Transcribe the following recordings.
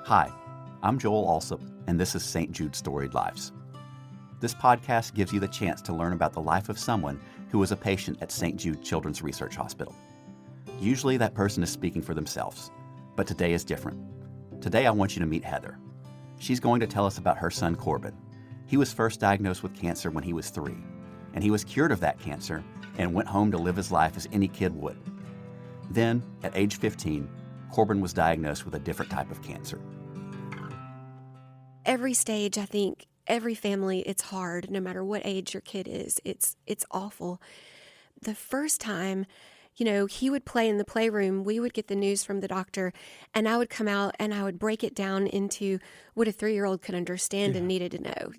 Hi, I'm Joel Alsop, and this is St. Jude Storied Lives. This podcast gives you the chance to learn about the life of someone who was a patient at St. Jude Children's Research Hospital. Usually that person is speaking for themselves, but today is different. Today I want you to meet Heather. She's going to tell us about her son Corbin. He was first diagnosed with cancer when he was 3, and he was cured of that cancer and went home to live his life as any kid would. Then, at age 15, Corbin was diagnosed with a different type of cancer. Every stage, I think, every family, it's hard. No matter what age your kid is, it's awful. The first time, he would play in the playroom, we would get the news from the doctor, and I would come out and I would break it down into what a 3-year-old could understand and needed to know.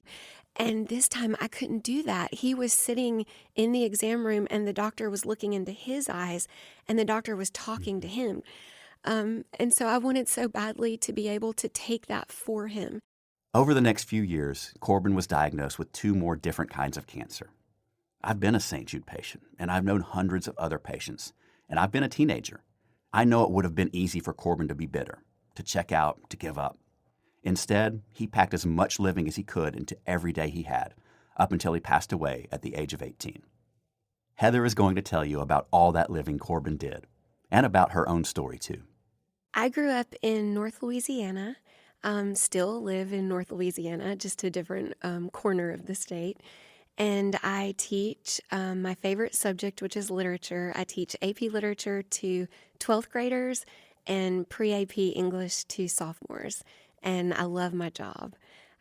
And this time I couldn't do that. He was sitting in the exam room and the doctor was looking into his eyes and the doctor was talking to him. And so I wanted so badly to be able to take that for him. Over the next few years, Corbin was diagnosed with 2 more different kinds of cancer. I've been a St. Jude patient, and I've known hundreds of other patients, and I've been a teenager. I know it would have been easy for Corbin to be bitter, to check out, to give up. Instead, he packed as much living as he could into every day he had, up until he passed away at the age of 18. Heather is going to tell you about all that living Corbin did, and about her own story, too. I grew up in North Louisiana, still live in North Louisiana, just a different corner of the state. And I teach my favorite subject, which is literature. I teach AP literature to 12th graders and pre-AP English to sophomores. And I love my job.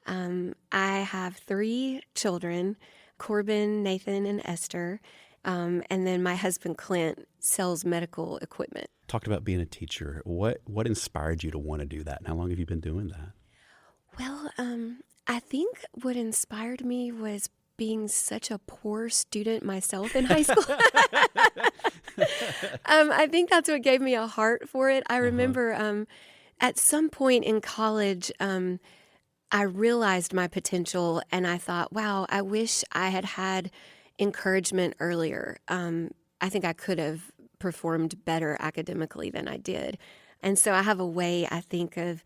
I have 3 children, Corbin, Nathan, and Esther. And then my husband, Clint, sells medical equipment. Talked about being a teacher. What inspired you to want to do that? And how long have you been doing that? Well, I think what inspired me was being such a poor student myself in high school. I think that's what gave me a heart for it. I remember at some point in college, I realized my potential and I thought, wow, I wish I had had encouragement earlier. I think I could have performed better academically than I did. And so I have a way, I think, of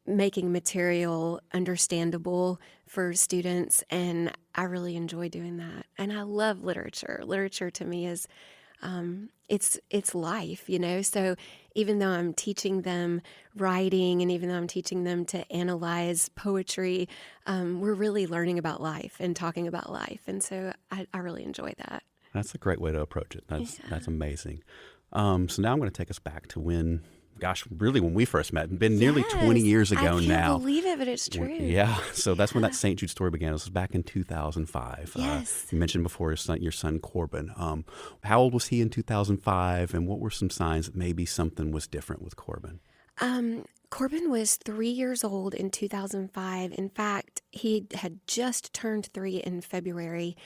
making material understandable for students, and I really enjoy doing that. And I love literature. Literature to me is it's life, So even though I'm teaching them writing and even though I'm teaching them to analyze poetry, we're really learning about life and talking about life. And so I really enjoy that. That's a great way to approach it. That's amazing. So now I'm going to take us back to when we first met. It's been nearly 20 years ago now. I can't believe it, but it's true. Yeah. So that's when that St. Jude story began. This was back in 2005. Yes. You mentioned before your son Corbin. How old was he in 2005, and what were some signs that maybe something was different with Corbin? Corbin was 3 years old in 2005. In fact, he had just turned 3 in February.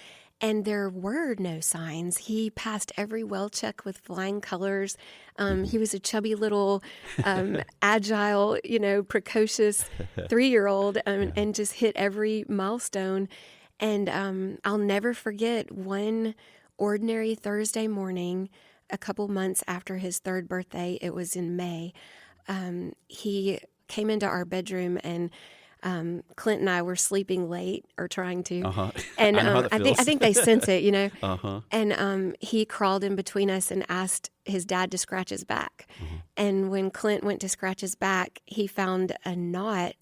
And there were no signs. He passed every well check with flying colors. He was a chubby little, agile, precocious 3-year-old and just hit every milestone. And I'll never forget one ordinary Thursday morning, a couple months after his 3rd birthday. It was in May. He came into our bedroom and Clint and I were sleeping late or trying to, and I think they sense it, And he crawled in between us and asked his dad to scratch his back. And when Clint went to scratch his back, he found a knot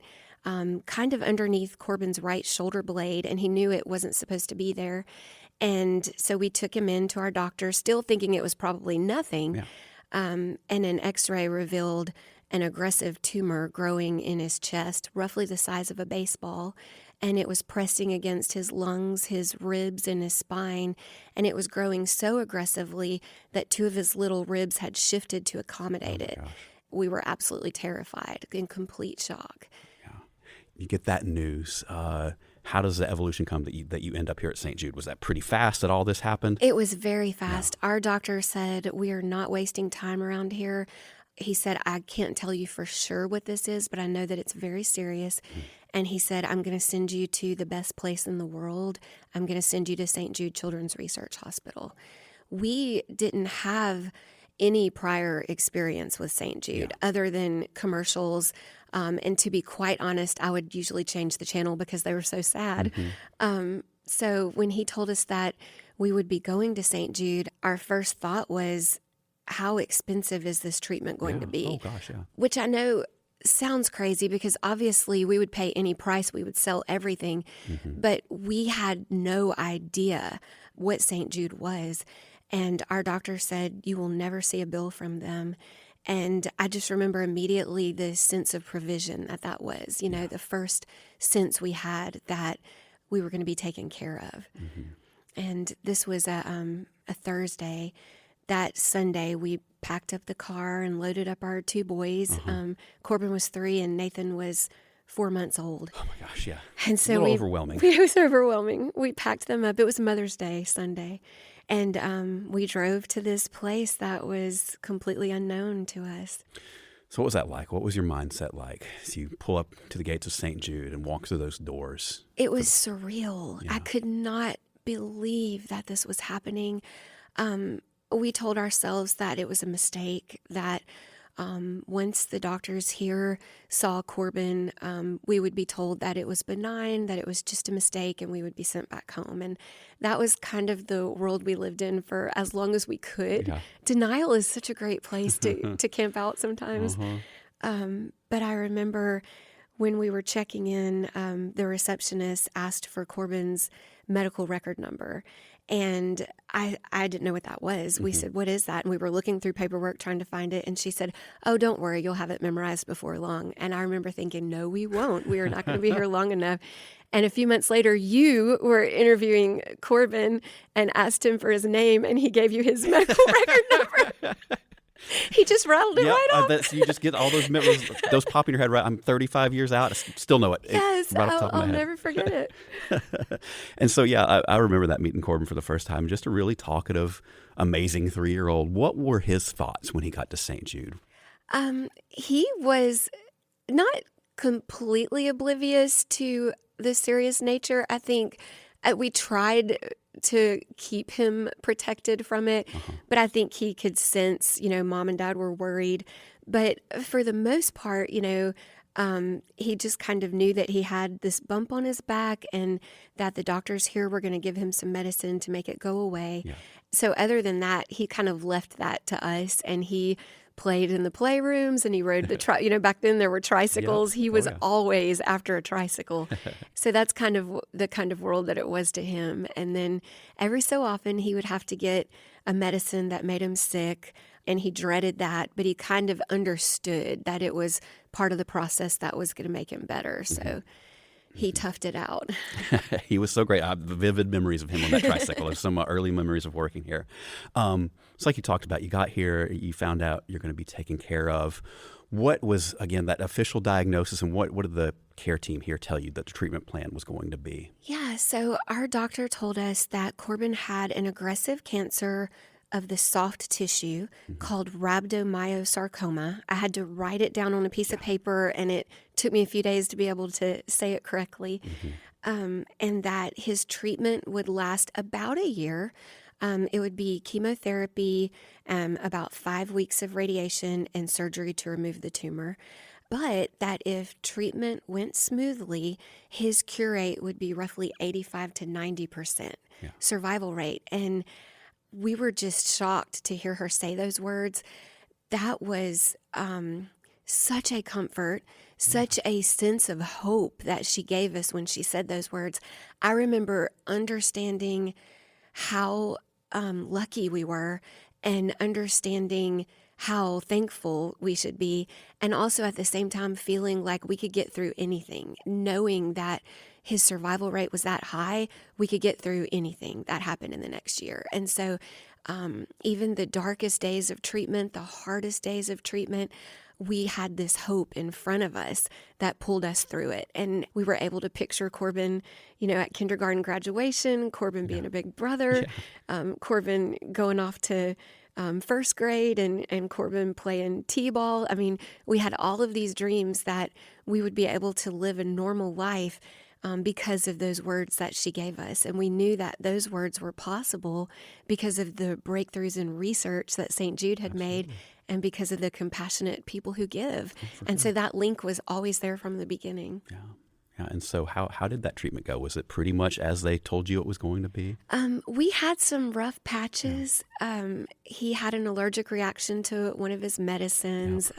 kind of underneath Corbin's right shoulder blade, and he knew it wasn't supposed to be there. And so we took him in to our doctor, still thinking it was probably nothing. Yeah. And an X-ray revealed an aggressive tumor growing in his chest, roughly the size of a baseball, and it was pressing against his lungs, his ribs, and his spine, and it was growing so aggressively that 2 of his little ribs had shifted to accommodate it. Gosh. We were absolutely terrified, in complete shock. Yeah. You get that news. How does the evolution come that you end up here at St. Jude? Was that pretty fast that all this happened? It was very fast. Yeah. Our doctor said, we are not wasting time around here. He said, I can't tell you for sure what this is, but I know that it's very serious. And he said, I'm going to send you to the best place in the world. I'm going to send you to St. Jude Children's Research Hospital. We didn't have any prior experience with St. Jude other than commercials. And to be quite honest, I would usually change the channel because they were so sad. So when he told us that we would be going to St. Jude, our first thought was, how expensive is this treatment going to be? Oh, gosh, yeah. Which I know sounds crazy because obviously we would pay any price. We would sell everything. But we had no idea what St. Jude was. And our doctor said, you will never see a bill from them. And I just remember immediately the sense of provision that was, you know, the first sense we had that we were going to be taken care of. And this was a Thursday. That Sunday, we packed up the car and loaded up our two boys. Corbin was 3 and Nathan was 4 months old. Oh my gosh, yeah. And so a little overwhelming. It was overwhelming. We packed them up. It was Mother's Day Sunday. And we drove to this place that was completely unknown to us. So what was that like? What was your mindset like as you pull up to the gates of St. Jude and walk through those doors? It was surreal. Yeah. I could not believe that this was happening. We told ourselves that it was a mistake, that once the doctors here saw Corbin, we would be told that it was benign, that it was just a mistake, and we would be sent back home. And that was kind of the world we lived in for as long as we could. Yeah. Denial is such a great place to camp out sometimes. But I remember when we were checking in, the receptionist asked for Corbin's medical record number. And I didn't know what that was. We said, what is that? And we were looking through paperwork trying to find it. And she said, oh, don't worry, you'll have it memorized before long. And I remember thinking, no, we won't. We are not going to be here long enough. And a few months later, you were interviewing Corbin and asked him for his name, and he gave you his medical record number. He just rattled it right off. So you just get all those memories, those pop in your head, right? I'm 35 years out. I still know it. Yes, right off the top of my I'll head. never forget it. And so, I remember that meeting Corbin for the first time. Just a really talkative, amazing 3-year-old. What were his thoughts when he got to St. Jude? He was not completely oblivious to the serious nature. I think we tried to keep him protected from it, but I think he could sense, Mom and Dad were worried. But for the most part, he just kind of knew that he had this bump on his back and that the doctors here were going to give him some medicine to make it go away. Yeah. So other than that, he kind of left that to us, and he played in the playrooms and he rode the back then there were tricycles. He was always after a tricycle. So that's kind of the kind of world that it was to him. And then every so often he would have to get a medicine that made him sick, and he dreaded that, but he kind of understood that it was part of the process that was going to make him better. So he toughed it out. He was so great. I have vivid memories of him on that tricycle. There's some early memories of working here. It's like you talked about. You got here, you found out you're going to be taken care of. What was, again, that official diagnosis, and what did the care team here tell you that the treatment plan was going to be? Yeah, so our doctor told us that Corbin had an aggressive cancer of the soft tissue called rhabdomyosarcoma. I had to write it down on a piece of paper, and it took me a few days to be able to say it correctly, and that his treatment would last about a year. It would be chemotherapy, about 5 weeks of radiation, and surgery to remove the tumor. But that if treatment went smoothly, his cure rate would be roughly 85 to 90% survival rate. And we were just shocked to hear her say those words. That was such a comfort, such a sense of hope that she gave us when she said those words. I remember understanding how lucky we were and understanding how thankful we should be, and also at the same time feeling like we could get through anything, knowing that his survival rate was that high, we could get through anything that happened in the next year. And so even the darkest days of treatment, the hardest days of treatment, we had this hope in front of us that pulled us through it. And we were able to picture Corbin, at kindergarten graduation, Corbin being a big brother, Corbin going off to first grade, and Corbin playing t-ball. I mean, we had all of these dreams that we would be able to live a normal life because of those words that she gave us. And we knew that those words were possible because of the breakthroughs in research that St. Jude had made and because of the compassionate people who give. And so that link was always there from the beginning. Yeah. Yeah. And so how did that treatment go? Was it pretty much as they told you it was going to be? We had some rough patches. He had an allergic reaction to one of his medicines.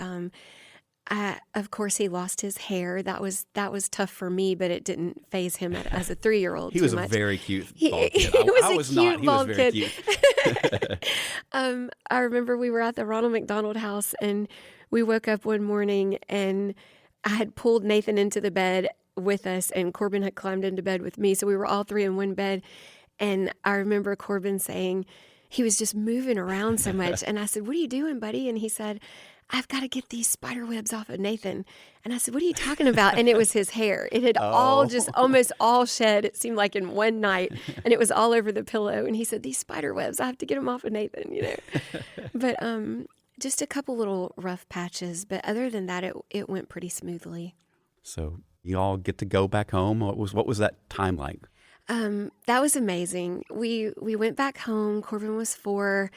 Of course, he lost his hair. That was tough for me, but it didn't faze him as a 3-year-old. He was a very cute bald kid. He was I a was cute not. He was bald very kid. cute. I remember we were at the Ronald McDonald House, and we woke up one morning, and I had pulled Nathan into the bed with us, and Corbin had climbed into bed with me. So we were all three in one bed. And I remember Corbin saying he was just moving around so much. And I said, "What are you doing, buddy?" And he said, "I've got to get these spider webs off of Nathan." And I said, "What are you talking about?" And it was his hair. It had all just almost all shed, it seemed like, in one night. And it was all over the pillow. And he said, "These spider webs, I have to get them off of Nathan," But just a couple little rough patches. But other than that, it went pretty smoothly. So you all get to go back home. What was that time like? That was amazing. We went back home. Corbin was 4.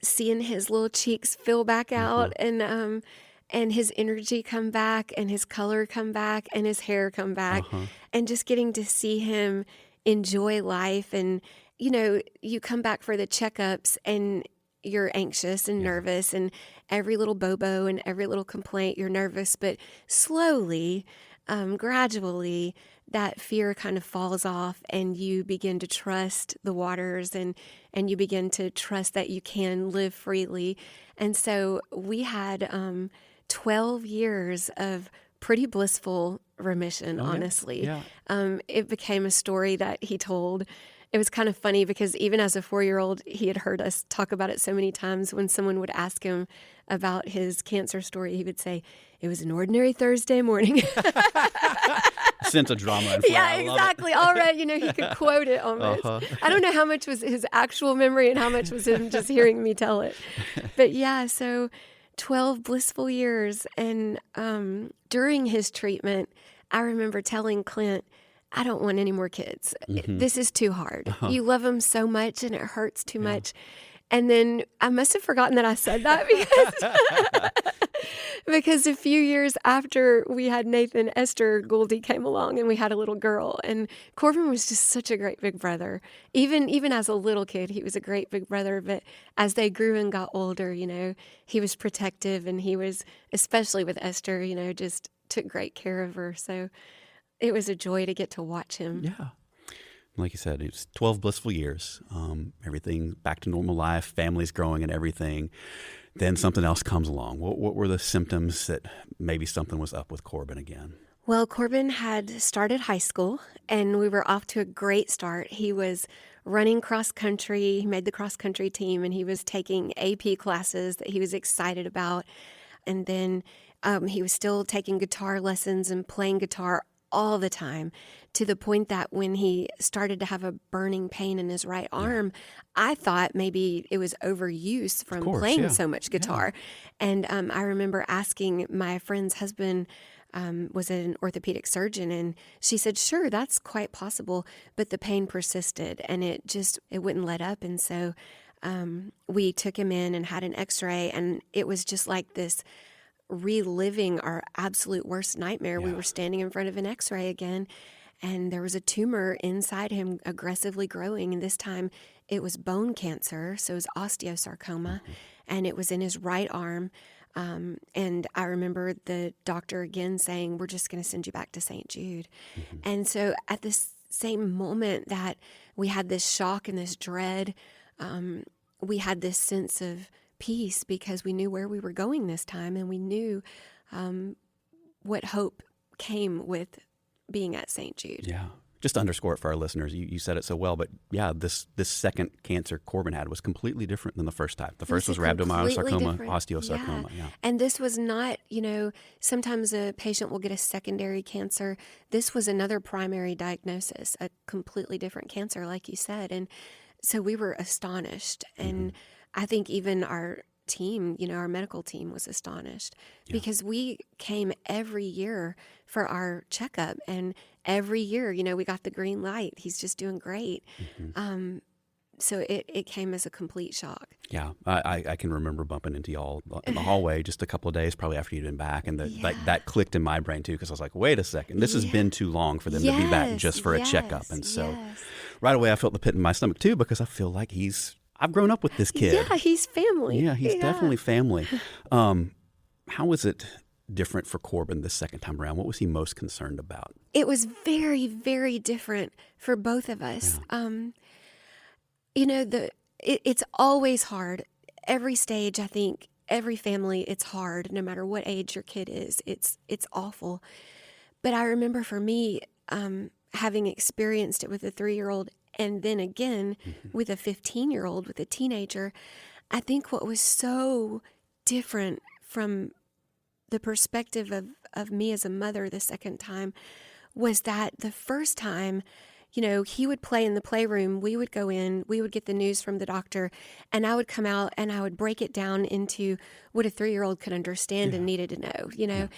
Seeing his little cheeks fill back out and his energy come back and his color come back and his hair come back and just getting to see him enjoy life. And, you come back for the checkups and you're anxious and nervous, and every little bobo and every little complaint, you're nervous, but slowly, gradually, that fear kind of falls off and you begin to trust the waters and you begin to trust that you can live freely. And so we had 12 years of pretty blissful remission, honestly. Yeah. It became a story that he told. It was kind of funny because even as a 4-year-old, he had heard us talk about it so many times. When someone would ask him about his cancer story, he would say, "It was an ordinary Thursday morning." Sense of drama and flair. Yeah, exactly. All right. He could quote it almost. I don't know how much was his actual memory and how much was him just hearing me tell it. But yeah, so 12 blissful years. And during his treatment, I remember telling Clint, "I don't want any more kids. This is too hard. You love them so much and it hurts too much." And then I must have forgotten that I said that because a few years after we had Nathan, Esther Gouldy came along and we had a little girl. And Corbin was just such a great big brother. Even as a little kid, he was a great big brother. But as they grew and got older, he was protective, and he was, especially with Esther, just took great care of her. So it was a joy to get to watch him. Yeah. Like you said, it's 12 blissful years. Everything back to normal life, families growing and everything. Then something else comes along. What were the symptoms that maybe something was up with Corbin again? Well, Corbin had started high school, and we were off to a great start. He was running cross country. He made the cross country team, and he was taking AP classes that he was excited about. And then he was still taking guitar lessons and playing guitar all the time, to the point that when he started to have a burning pain in his right arm, I thought maybe it was overuse from playing so much guitar. And I remember asking my friend's husband, was an orthopedic surgeon, and she said, "Sure, that's quite possible," but the pain persisted and it wouldn't let up. And so we took him in and had an x-ray, and it was just like this reliving our absolute worst nightmare. We were standing in front of an x-ray again, and there was a tumor inside him aggressively growing. And this time it was bone cancer. So it was osteosarcoma, and it was in his right arm. And I remember the doctor again saying, "We're just going to send you back to St. Jude." And so at this same moment that we had this shock and this dread, we had this sense of peace because we knew where we were going this time, and we knew what hope came with being at St. Jude. Yeah. Just to underscore it for our listeners, you said it so well, but yeah, this second cancer Corbin had was completely different than the first type. The first was rhabdomyosarcoma, osteosarcoma. Yeah. And this was not, sometimes a patient will get a secondary cancer. This was another primary diagnosis, a completely different cancer, like you said. And so we were astonished. And I think even our team, our medical team was astonished because we came every year for our checkup, and every year, we got the green light. He's just doing great. So it came as a complete shock. Yeah, I can remember bumping into y'all in the hallway just a couple of days probably after you'd been back, and that clicked in my brain too, because I was like, wait a second, this has been too long for them to be back just for a checkup. And so right away I felt the pit in my stomach too, because I feel like I've grown up with this kid. Yeah, he's family. Yeah, he's definitely family. How was it different for Corbin this second time around? What was he most concerned about? It was very, very different for both of us. It's always hard. Every stage, I think, every family, it's hard. No matter what age your kid is, it's awful. But I remember for me, having experienced it with a 3-year-old, and then again with a 15-year-old, with a teenager, I think what was so different from the perspective of me as a mother the second time was that the first time, he would play in the playroom, we would go in, we would get the news from the doctor, and I would come out and I would break it down into what a 3-year-old could understand and needed to know,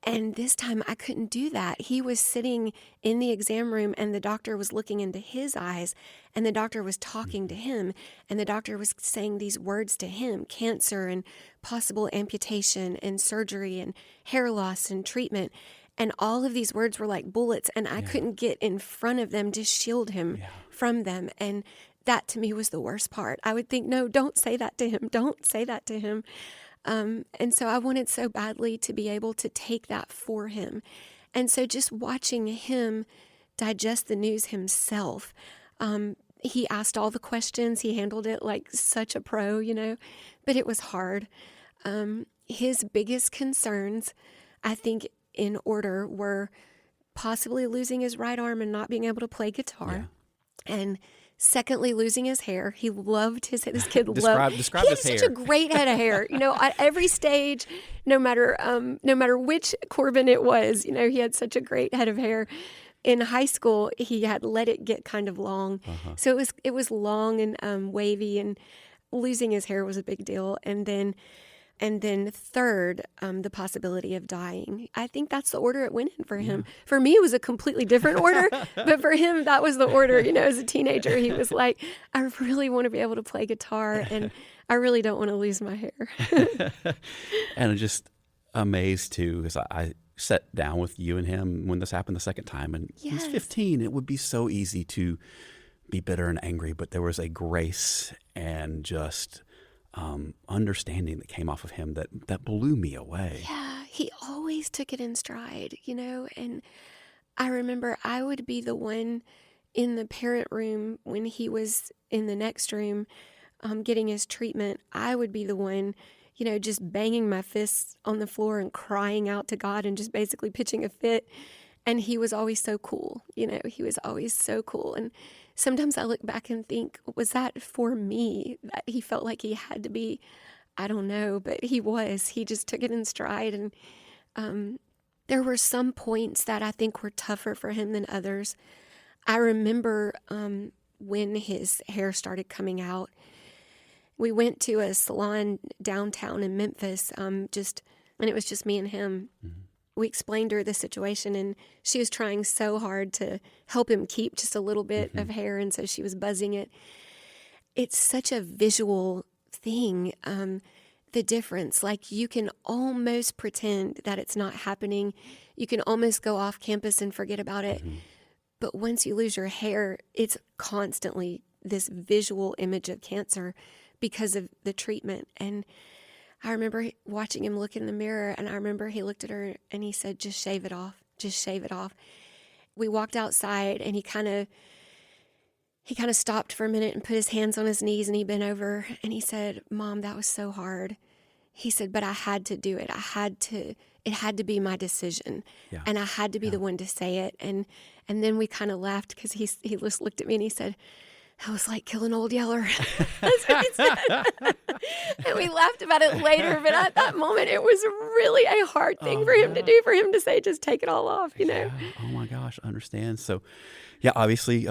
And this time I couldn't do that. He was sitting in the exam room, and the doctor was looking into his eyes, and the doctor was talking to him, and the doctor was saying these words to him: cancer and possible amputation and surgery and hair loss and treatment. And all of these words were like bullets, and I couldn't get in front of them to shield him from them. And that to me was the worst part. I would think, no, don't say that to him. Don't say that to him. And so I wanted so badly to be able to take that for him. And so just watching him digest the news himself, he asked all the questions. He handled it like such a pro, but it was hard. His biggest concerns, I think, in order, were possibly losing his right arm and not being able to play guitar, and secondly, losing his hair. He loved his hair. This kid describe he his had such a great head of hair. At every stage, no matter which Corbin it was, he had such a great head of hair. In high school, he had let it get kind of long, so it was long and wavy, and losing his hair was a big deal. And then third, the possibility of dying. I think that's the order it went in for him. For me, it was a completely different order, but for him, that was the order. As a teenager, he was like, I really want to be able to play guitar, and I really don't want to lose my hair. And I'm just amazed, too, because I sat down with you and him when this happened the second time, and he's 15. It would be so easy to be bitter and angry, but there was a grace and just understanding that came off of him that blew me away. Yeah, he always took it in stride, and I remember I would be the one in the parent room when he was in the next room getting his treatment. I would be the one, just banging my fists on the floor and crying out to God and just basically pitching a fit. And he was always so cool, he was always so cool. And sometimes I look back and think, was that for me that he felt like he had to be? I don't know, but he just took it in stride. And there were some points that I think were tougher for him than others. I remember when his hair started coming out, we went to a salon downtown in Memphis, and it was just me and him. We explained to her the situation, and she was trying so hard to help him keep just a little bit of hair, and so she was buzzing it. It's such a visual thing, the difference. Like, you can almost pretend that it's not happening. You can almost go off campus and forget about it. But once you lose your hair, it's constantly this visual image of cancer because of the treatment. And I remember watching him look in the mirror, and I remember he looked at her and he said, just shave it off. Just shave it off. We walked outside, and he kind of stopped for a minute and put his hands on his knees, and he bent over and he said, Mom, that was so hard. He said, but I had to do it. It had to be my decision. Yeah. And I had to be the one to say it. And then we kind of laughed because he just looked at me and he said, that was like killing Old Yeller. That's what he said. And we laughed about it later, but at that moment, it was really a hard thing for him to do, for him to say, just take it all off, Yeah. Oh my gosh, I understand. So, yeah, obviously,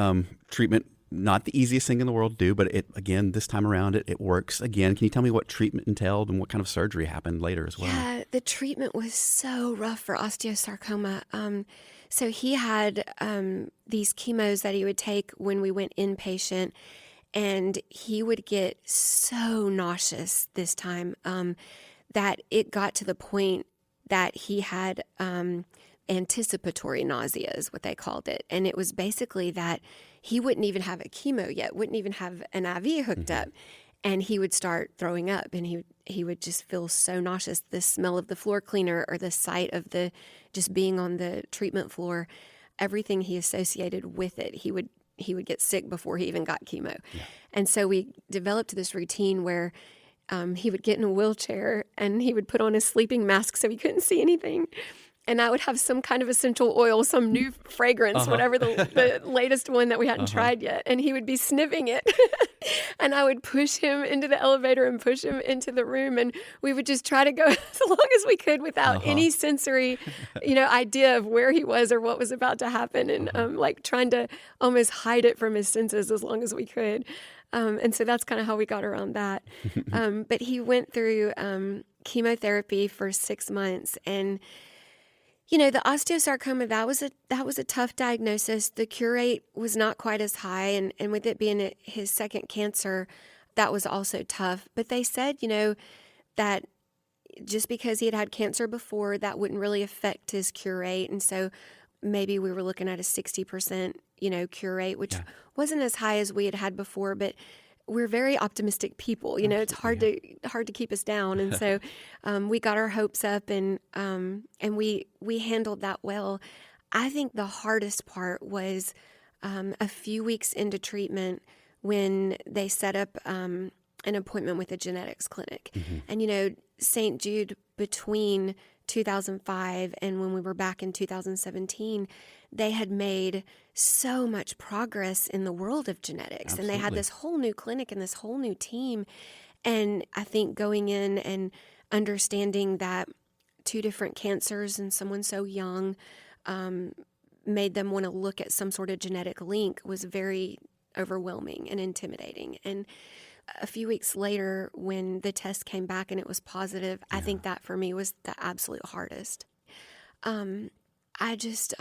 treatment not the easiest thing in the world to do, but this time around, it works. Again, can you tell me what treatment entailed and what kind of surgery happened later as well? Yeah, the treatment was so rough for osteosarcoma. So he had these chemos that he would take when we went inpatient, and he would get so nauseous this time that it got to the point that he had anticipatory nausea is what they called it. And it was basically that he wouldn't even have a chemo yet, wouldn't even have an IV hooked up. And he would start throwing up, and he would just feel so nauseous. The smell of the floor cleaner or the sight of the just being on the treatment floor, everything he associated with it, he would get sick before he even got chemo. Yeah. And so we developed this routine where he would get in a wheelchair and he would put on his sleeping mask so he couldn't see anything. And I would have some kind of essential oil, some new fragrance, whatever the latest one that we hadn't tried yet. And he would be sniffing it. And I would push him into the elevator and push him into the room. And we would just try to go as long as we could without any sensory, idea of where he was or what was about to happen. And like trying to almost hide it from his senses as long as we could. And so that's kind of how we got around that. But he went through chemotherapy for 6 months, and the osteosarcoma, that was a tough diagnosis. The cure rate was not quite as high, and with it being his second cancer, that was also tough. But they said, that just because he had had cancer before, that wouldn't really affect his cure rate. And so maybe we were looking at a 60%, cure rate, which wasn't as high as we had before, but we're very optimistic people. It's hard to keep us down. And so we got our hopes up, and we handled that well. I think the hardest part was a few weeks into treatment when they set up an appointment with a genetics clinic. And, St. Jude, between 2005 and when we were back in 2017, they had made so much progress in the world of genetics. Absolutely. And they had this whole new clinic and this whole new team. And I think going in and understanding that 2 different cancers and someone so young made them want to look at some sort of genetic link was very overwhelming and intimidating. And a few weeks later, when the test came back and it was positive, I think that for me was the absolute hardest. I just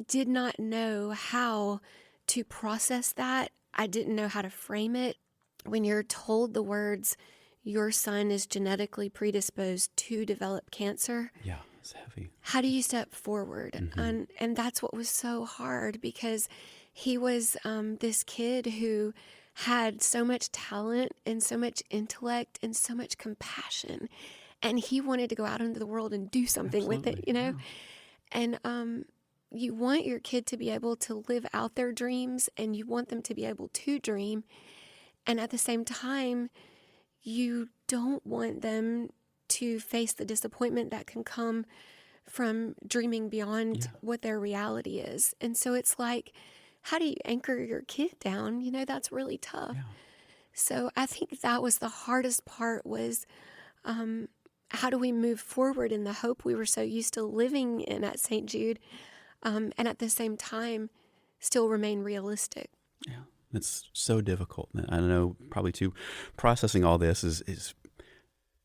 did not know how to process that. I didn't know how to frame it. When you're told the words, your son is genetically predisposed to develop cancer. Yeah, it's heavy. How do you step forward? And that's what was so hard, because he was this kid who had so much talent and so much intellect and so much compassion. And he wanted to go out into the world and do something with it, Yeah. And you want your kid to be able to live out their dreams, and you want them to be able to dream. And at the same time, you don't want them to face the disappointment that can come from dreaming beyond what their reality is. And so it's like, how do you anchor your kid down? That's really tough. Yeah. So I think that was the hardest part, was how do we move forward in the hope we were so used to living in at St. Jude, and at the same time still remain realistic. Yeah, it's so difficult. I know probably too, processing all this is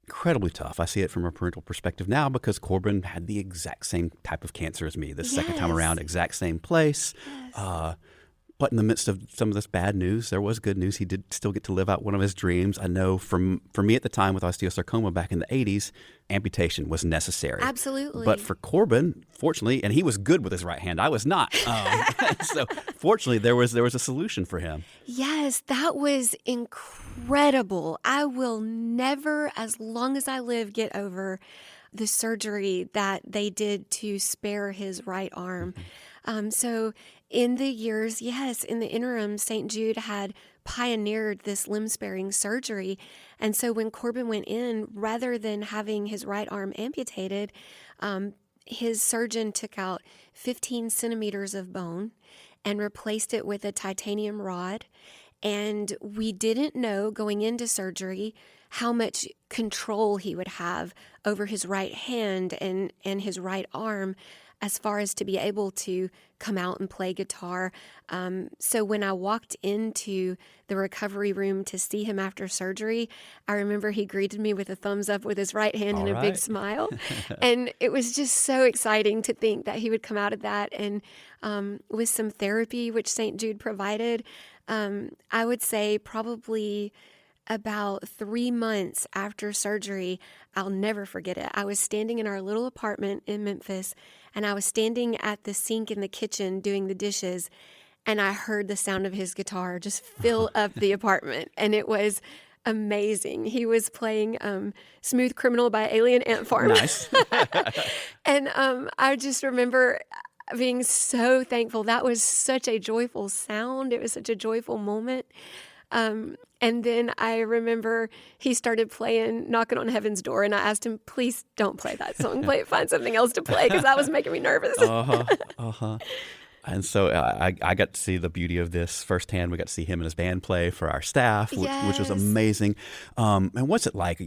incredibly tough. I see it from a parental perspective now, because Corbin had the exact same type of cancer as me the second time around, exact same place. Yes. But in the midst of some of this bad news, there was good news. He did still get to live out one of his dreams. I know for me at the time with osteosarcoma back in the 80s, amputation was necessary. Absolutely. But for Corbin, fortunately, and he was good with his right hand, I was not. So fortunately, there was a solution for him. Yes, that was incredible. I will never, as long as I live, get over the surgery that they did to spare his right arm. So in the years, in the interim, St. Jude had pioneered this limb-sparing surgery. And so when Corbin went in, rather than having his right arm amputated, his surgeon took out 15 centimeters of bone and replaced it with a titanium rod. And we didn't know going into surgery how much control he would have over his right hand and his right arm as far as to be able to come out and play guitar. So when I walked into the recovery room to see him after surgery, I remember he greeted me with a thumbs up with his right hand All and a big right. smile. And it was just so exciting to think that he would come out of that. And with some therapy, which St. Jude provided, I would say probably about 3 months after surgery, I'll never forget it. I was standing in our little apartment in Memphis, and I was standing at the sink in the kitchen doing the dishes, and I heard the sound of his guitar just fill up the apartment, and it was amazing. He was playing Smooth Criminal by Alien Ant Farm. Nice. And I just remember being so thankful. That was such a joyful sound. It was such a joyful moment. And then I remember he started playing Knocking on Heaven's Door, and I asked him, please don't play that song. Find something else to play, because that was making me nervous. And so I got to see the beauty of this firsthand. We got to see him and his band play for our staff, which was Yes. amazing. And what's it like?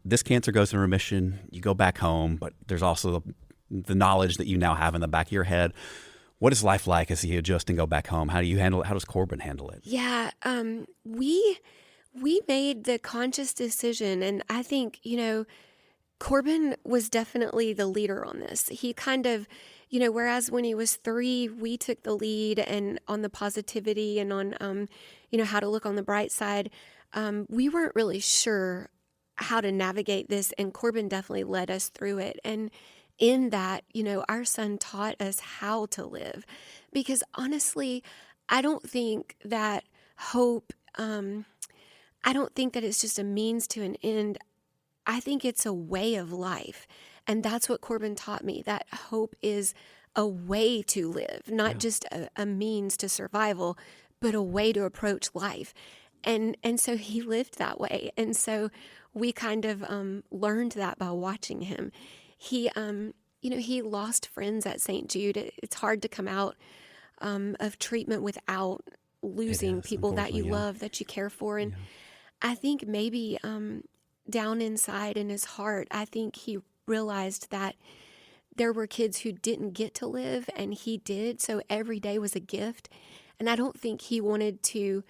This cancer goes in remission, you go back home, but there's also the knowledge that you now have in the back of your head. What is life like as you adjust and go back home? How do you handle it? How does Corbin handle it? Yeah, we made the conscious decision, and I think, Corbin was definitely the leader on this. He kind of, whereas when he was 3, we took the lead and on the positivity and on, how to look on the bright side. We weren't really sure how to navigate this, and Corbin definitely led us through it. And in that, our son taught us how to live, because honestly, I don't think that hope, I don't think that it's just a means to an end. I think it's a way of life. And that's what Corbin taught me, that hope is a way to live, not just a means to survival, but a way to approach life. And so he lived that way. And so we kind of learned that by watching him. He lost friends at St. Jude. It's hard to come out of treatment without losing people that you love, that you care for. And I think maybe down inside in his heart, I think he realized that there were kids who didn't get to live, and he did. So every day was a gift. And I don't think he wanted to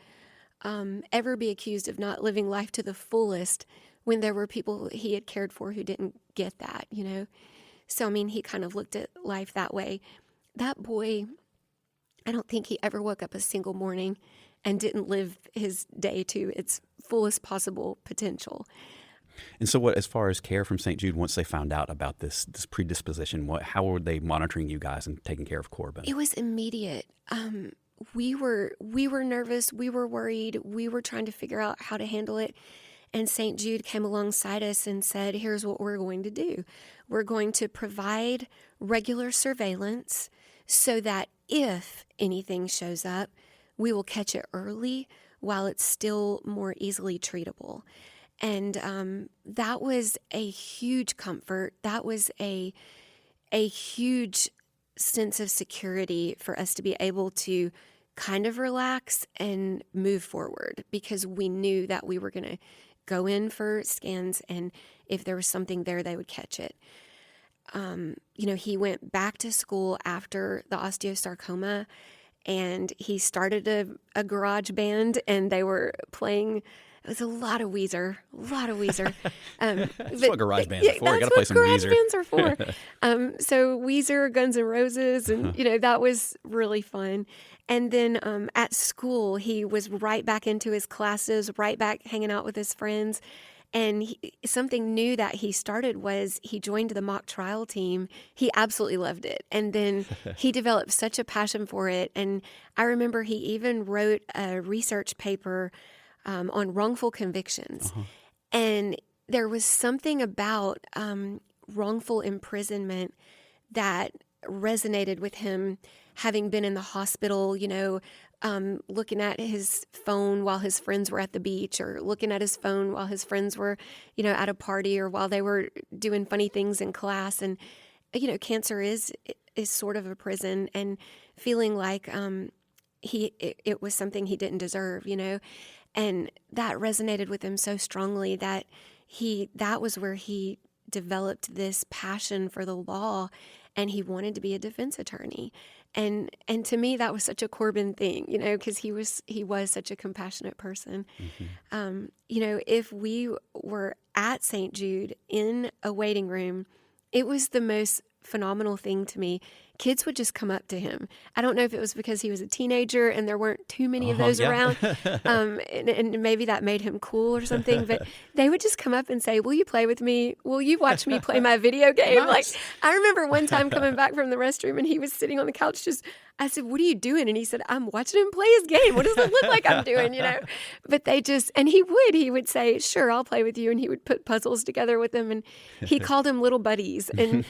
ever be accused of not living life to the fullest when there were people he had cared for who didn't get that, So, he kind of looked at life that way. That boy, I don't think he ever woke up a single morning and didn't live his day to its fullest possible potential. And so as far as care from St. Jude, once they found out about this predisposition, how were they monitoring you guys and taking care of Corbin? It was immediate. We were nervous. We were worried. We were trying to figure out how to handle it. And St. Jude came alongside us and said, here's what we're going to do. We're going to provide regular surveillance so that if anything shows up, we will catch it early while it's still more easily treatable. And that was a huge comfort. That was a huge sense of security for us to be able to kind of relax and move forward, because we knew that we were going to go in for scans, and if there was something there, they would catch it. He went back to school after the osteosarcoma, and he started a garage band, and they were playing. It was a lot of Weezer. That's what garage bands are for. You got to play some garage Weezer. bands are for. So Weezer, Guns N' Roses, and that was really fun. And then at school, he was right back into his classes, right back hanging out with his friends. And something new that he started was he joined the mock trial team. He absolutely loved it. And then he developed such a passion for it. And I remember he even wrote a research paper on wrongful convictions. And there was something about wrongful imprisonment that resonated with him, having been in the hospital, looking at his phone while his friends were at the beach, or looking at his phone while his friends were, at a party, or while they were doing funny things in class. And, cancer is sort of a prison, and feeling like it was something he didn't deserve, and that resonated with him so strongly that that was where he developed this passion for the law, and he wanted to be a defense attorney. And to me, that was such a Corbin thing, because he was such a compassionate person. If we were at St. Jude in a waiting room, it was the most phenomenal thing to me. Kids would just come up to him. I don't know if it was because he was a teenager and there weren't too many of those around, and maybe that made him cool or something, but they would just come up and say, "Will you play with me? Will you watch me play my video game?" Nice. Like, I remember one time coming back from the restroom and he was sitting on the couch I said, "What are you doing?" And he said, "I'm watching him play his game. What does it look like I'm doing?" But and he would say, "Sure, I'll play with you." And he would put puzzles together with them. And he called them little buddies. And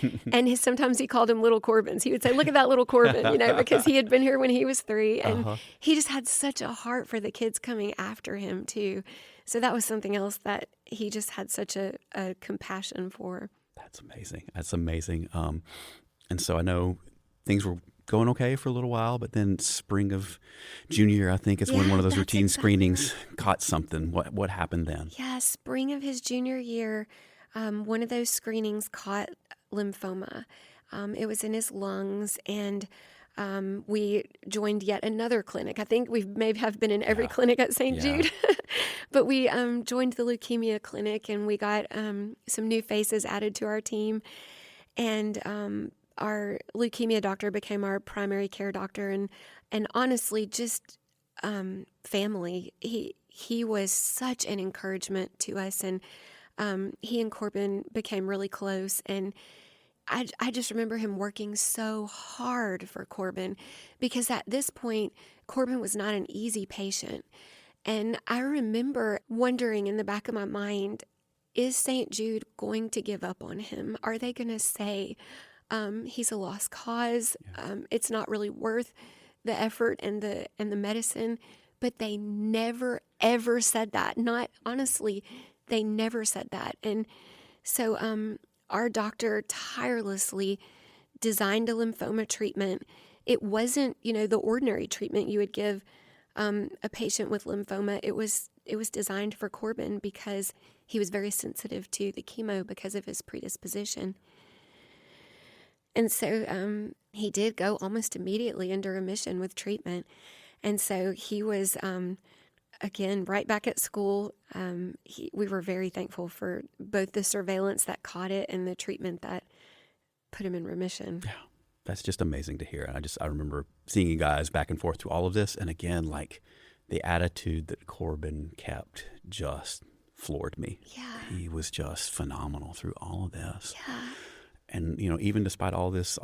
sometimes he called them little Corbins. He would say, "Look at that little Corbin," because he had been here when he was 3. And he just had such a heart for the kids coming after him too. So that was something else that he just had such a compassion for. That's amazing. That's amazing. And so I know things were going okay for a little while, but then spring of junior year, I think, is when one of those routine screenings caught something. What happened then? Yeah, spring of his junior year, one of those screenings caught lymphoma. It was in his lungs, and we joined yet another clinic. I think we may have been in every clinic at St. Jude, but we joined the leukemia clinic, and we got some new faces added to our team, and our leukemia doctor became our primary care doctor, and honestly, just family. He was such an encouragement to us, and he and Corbin became really close. And I just remember him working so hard for Corbin, because at this point, Corbin was not an easy patient. And I remember wondering in the back of my mind, is St. Jude going to give up on him? Are they going to say, he's a lost cause? It's not really worth the effort and the medicine? But they never, ever said that. They never said that. And so our doctor tirelessly designed a lymphoma treatment. It wasn't, the ordinary treatment you would give a patient with lymphoma. It was designed for Corbin because he was very sensitive to the chemo because of his predisposition. And so he did go almost immediately into remission with treatment. And so he was, again, right back at school. We were very thankful for both the surveillance that caught it and the treatment that put him in remission. Yeah, that's just amazing to hear. I remember seeing you guys back and forth through all of this. And again, like the attitude that Corbin kept just floored me. Yeah. He was just phenomenal through all of this. Yeah. And, even despite all this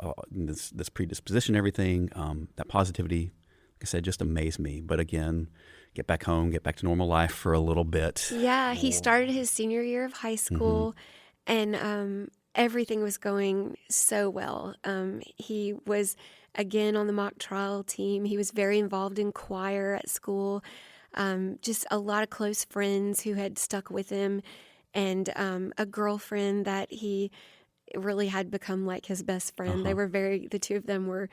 predisposition, everything, that positivity, like I said, just amazed me. But again, get back home, get back to normal life for a little bit. Yeah, he started his senior year of high school, and everything was going so well. He was, again, on the mock trial team. He was very involved in choir at school. Just a lot of close friends who had stuck with him, and a girlfriend that he really had become like his best friend. They were the two of them were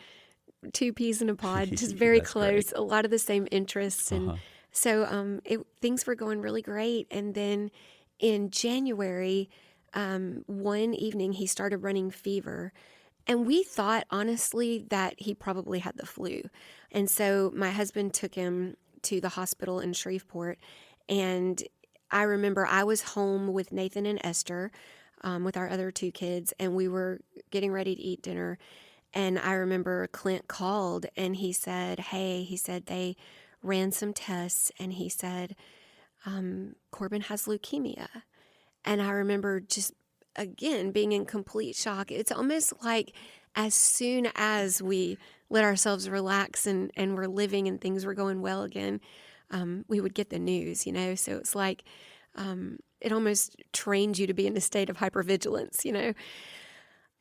two peas in a pod, just very close, great. A lot of the same interests. And so things were going really great. And then in January, one evening he started running fever. And we thought, honestly, that he probably had the flu. And so my husband took him to the hospital in Shreveport. And I remember I was home with Nathan and Esther, with our other 2 kids, and we were getting ready to eat dinner. And I remember Clint called, and he said, they ran some tests, and he said, Corbin has leukemia. And I remember just, again, being in complete shock. It's almost like as soon as we let ourselves relax and we're living and things were going well again, we would get the news, So it's like it almost trained you to be in a state of hypervigilance,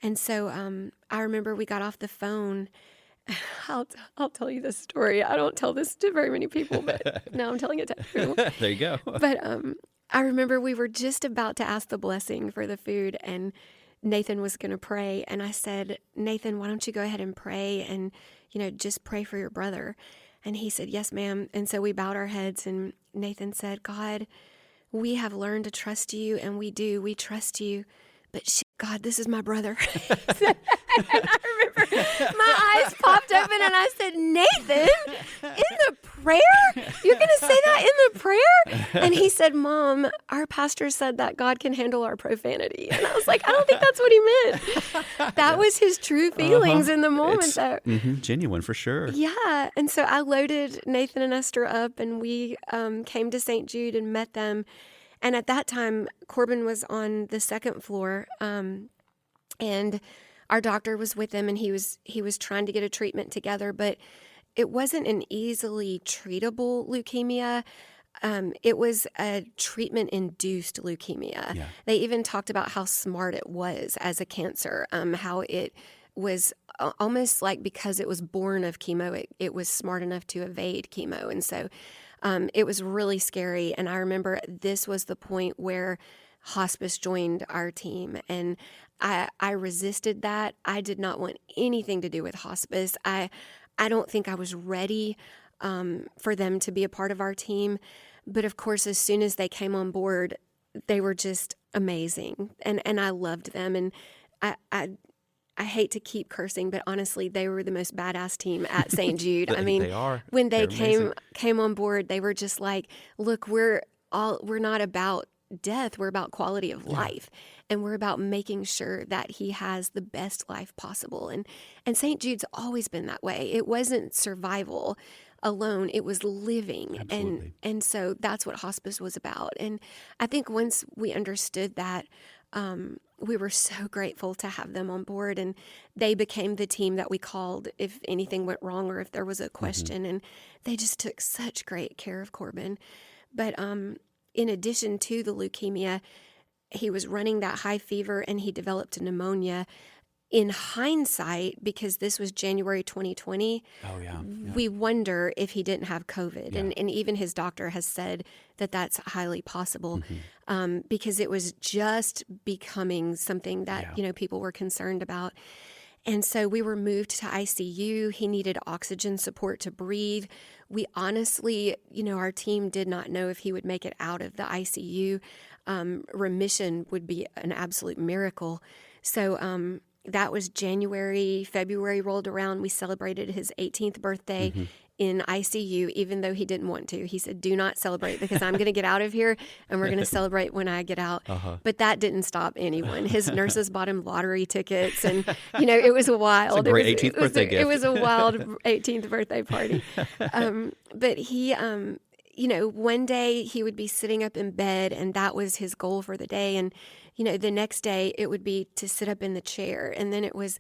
And so I remember we got off the phone. I'll tell you this story. I don't tell this to very many people, but now I'm telling it to everyone. There you go. But I remember we were just about to ask the blessing for the food, and Nathan was going to pray. And I said, Nathan, why don't you go ahead and pray and, just pray for your brother. And he said, yes, ma'am. And so we bowed our heads, and Nathan said, God, we have learned to trust you, and we do. We trust you but God, this is my brother. And I remember my eyes popped open and I said, Nathan, in the prayer? You're going to say that in the prayer? And he said, Mom, our pastor said that God can handle our profanity. And I was like, I don't think that's what he meant. That was his true feelings in the moment, though. Genuine for sure. Yeah. And so I loaded Nathan and Esther up, and we came to St. Jude and met them. And at that time, Corbin was on the second floor, and our doctor was with him, and he was trying to get a treatment together, but it wasn't an easily treatable leukemia. It was a treatment-induced leukemia. Yeah. They even talked about how smart it was as a cancer, how it was almost like because it was born of chemo, it was smart enough to evade chemo. And so it was really scary. And I remember this was the point where hospice joined our team. And I resisted that. I did not want anything to do with hospice. I don't think I was ready for them to be a part of our team. But of course, as soon as they came on board, they were just amazing. And I loved them. And I hate to keep cursing, but honestly, they were the most badass team at St. Jude. I mean, they are. When they They're came on board, they were just like, look, we're not about death. We're about quality of life. And we're about making sure that he has the best life possible. And St. Jude's always been that way. It wasn't survival alone. It was living. Absolutely. And so that's what hospice was about. And I think once we understood that, we were so grateful to have them on board, and they became the team that we called if anything went wrong or if there was a question. And they just took such great care of Corbin. But in addition to the leukemia, he was running that high fever and he developed pneumonia. In hindsight, because this was January 2020, we wonder if he didn't have COVID. Yeah. And even his doctor has said that that's highly possible because it was just becoming something that, people were concerned about. And so we were moved to ICU. He needed oxygen support to breathe. We honestly, our team did not know if he would make it out of the ICU. Remission would be an absolute miracle. So, that was January. February rolled around. We celebrated his 18th birthday in ICU, even though he didn't want to. He said, do not celebrate because I'm going to get out of here and we're going to celebrate when I get out. But that didn't stop anyone. His nurses bought him lottery tickets and, it was wild. It's a great 18th birthday gift. It was a wild 18th birthday party. But he, one day he would be sitting up in bed and that was his goal for the day. And, the next day it would be to sit up in the chair. And then it was,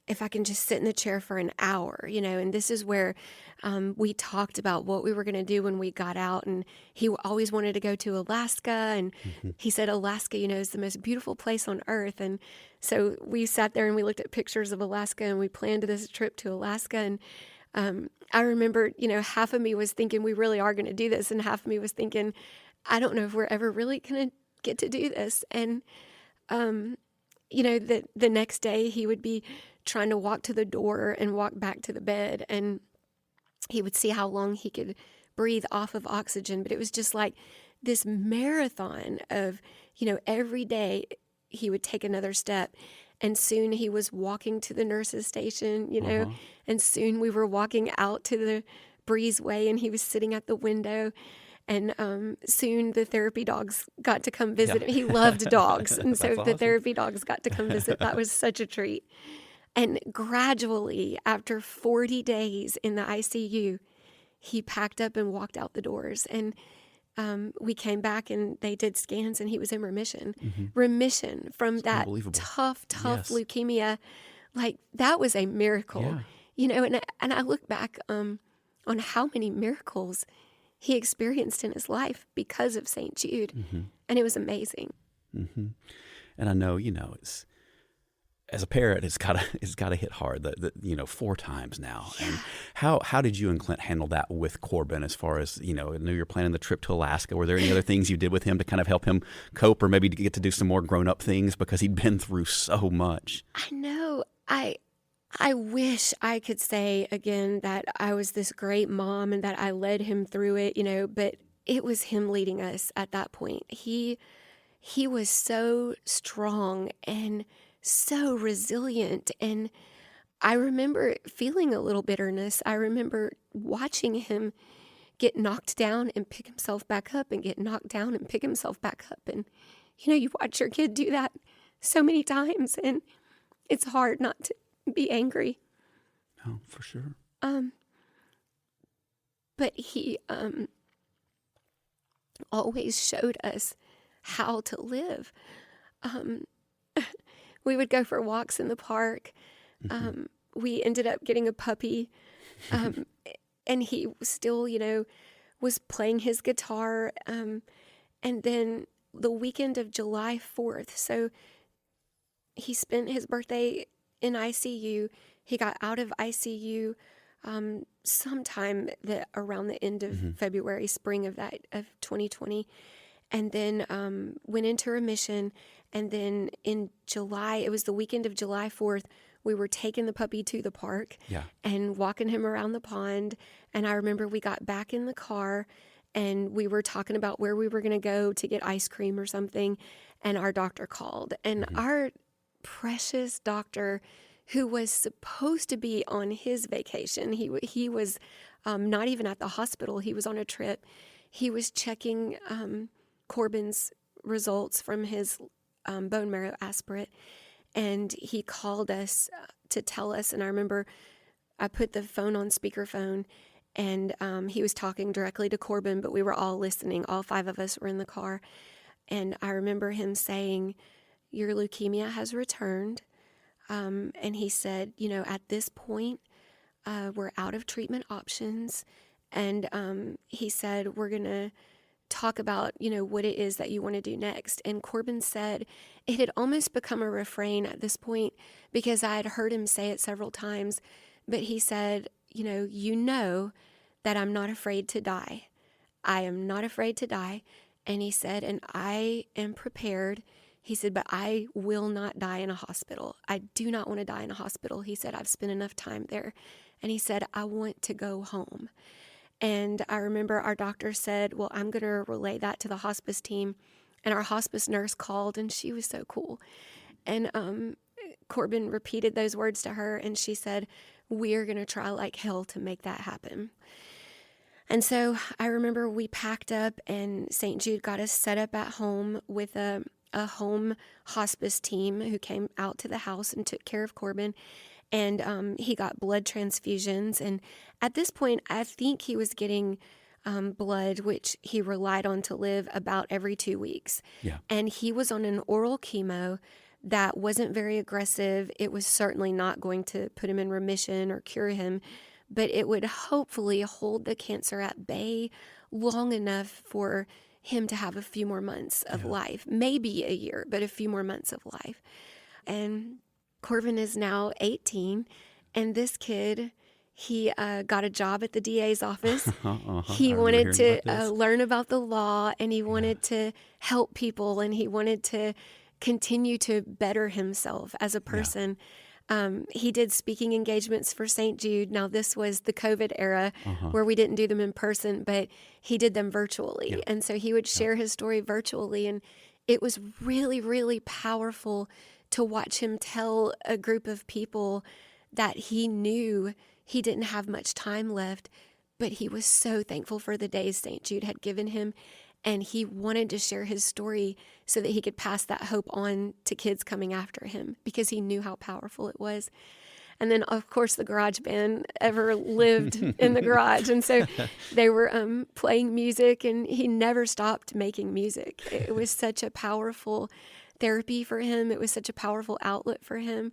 if I can just sit in the chair for an hour, and this is where we talked about what we were going to do when we got out. And he always wanted to go to Alaska. And he said, Alaska, is the most beautiful place on earth. And so we sat there and we looked at pictures of Alaska and we planned this trip to Alaska. And I remember, half of me was thinking we really are going to do this. And half of me was thinking, I don't know if we're ever really going to get to do this. And, the next day he would be trying to walk to the door and walk back to the bed. And he would see how long he could breathe off of oxygen. But it was just like this marathon of, every day he would take another step. And soon he was walking to the nurse's station, and soon we were walking out to the breezeway and he was sitting at the window. And soon the therapy dogs got to come visit him. He loved dogs. And so the therapy dogs got to come visit. That was such a treat. And gradually, after 40 days in the ICU, he packed up and walked out the doors. And we came back and they did scans and he was in remission. Remission from that tough leukemia. Like, that was a miracle. And I look back on how many miracles he experienced in his life because of St. Jude. And it was amazing. And I know, it's, as a parent, it's got to hit hard. 4 times now. Yeah. And how did you and Clint handle that with Corbin? As far as I know you're planning the trip to Alaska. Were there any other things you did with him to kind of help him cope, or maybe to get to do some more grown up things because he'd been through so much? I know. I wish I could say again that I was this great mom and that I led him through it, but it was him leading us at that point. He he was so strong and so resilient. And I remember feeling a little bitterness. I remember watching him get knocked down and pick himself back up and get knocked down and pick himself back up. And, you watch your kid do that so many times, and it's hard not to be angry. Oh, for sure. But he always showed us how to live. We would go for walks in the park. We ended up getting a puppy, and he still, was playing his guitar. And then the weekend of July 4th, so he spent his birthday in ICU. He got out of ICU sometime around the end of February, spring of 2020, and then went into remission. And then in July, it was the weekend of July 4th, we were taking the puppy to the park and walking him around the pond. And I remember we got back in the car and we were talking about where we were going to go to get ice cream or something. And our doctor called. And our precious doctor, who was supposed to be on his vacation, he was not even at the hospital. He was on a trip. He was checking Corbin's results from his bone marrow aspirate. And he called us to tell us, and I remember I put the phone on speakerphone, and he was talking directly to Corbin, but we were all listening. All 5 of us were in the car. And I remember him saying, "Your leukemia has returned." And he said, at this point, we're out of treatment options. And he said, we're going to talk about, what it is that you want to do next. And Corbin said it had almost become a refrain at this point because I had heard him say it several times. But he said, you know that I'm not afraid to die. I am not afraid to die. And he said, and I am prepared. He said, but I will not die in a hospital. I do not want to die in a hospital. He said, I've spent enough time there. And he said, I want to go home. And I remember our doctor said, well, I'm going to relay that to the hospice team. And our hospice nurse called, and she was so cool. And Corbin repeated those words to her, and she said, we're going to try like hell to make that happen. And so I remember we packed up, and St. Jude got us set up at home with a home hospice team who came out to the house and took care of Corbin. And he got blood transfusions. And at this point, I think he was getting blood, which he relied on to live, about every 2 weeks. Yeah. And he was on an oral chemo that wasn't very aggressive. It was certainly not going to put him in remission or cure him, but it would hopefully hold the cancer at bay long enough for him to have a few more months of life, maybe a year, but a few more months of life. And Corbin is now 18, and this kid, he got a job at the DA's office. He wanted to learn about the law, and he wanted to help people, and he wanted to continue to better himself as a person. He did speaking engagements for St. Jude. Now, this was the COVID era where we didn't do them in person, but he did them virtually. Yeah. And so he would share his story virtually, and it was really, really powerful to watch him tell a group of people that he knew he didn't have much time left, but he was so thankful for the days St. Jude had given him, and he wanted to share his story so that he could pass that hope on to kids coming after him because he knew how powerful it was. And then, of course, the garage band ever lived in the garage. And so they were playing music, and he never stopped making music. It was such a powerful therapy for him. It was such a powerful outlet for him.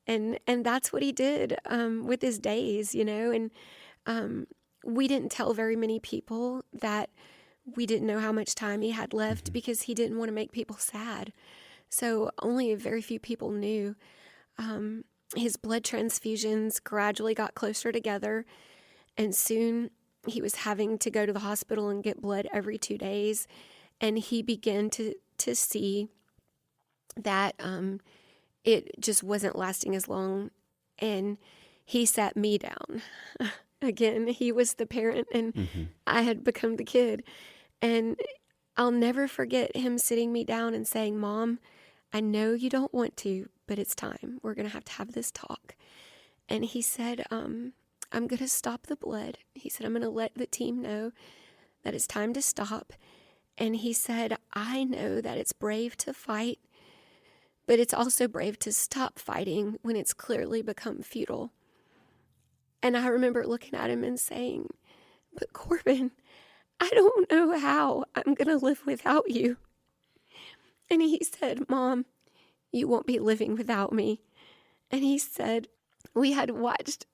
And that's what he did with his days, And we didn't tell very many people that we didn't know how much time he had left because he didn't want to make people sad. So only a very few people knew. His blood transfusions gradually got closer together, and soon he was having to go to the hospital and get blood every 2 days. And he began to see that it just wasn't lasting as long. And he sat me down. Again, he was the parent, and I had become the kid. And I'll never forget him sitting me down and saying, Mom, I know you don't want to, but it's time. We're going to have this talk. And he said, I'm going to stop the blood. He said, I'm going to let the team know that it's time to stop. And he said, I know that it's brave to fight, but it's also brave to stop fighting when it's clearly become futile. And I remember looking at him and saying, but Corbin, I don't know how I'm going to live without you. And he said, Mom, you won't be living without me. And he said, we had watched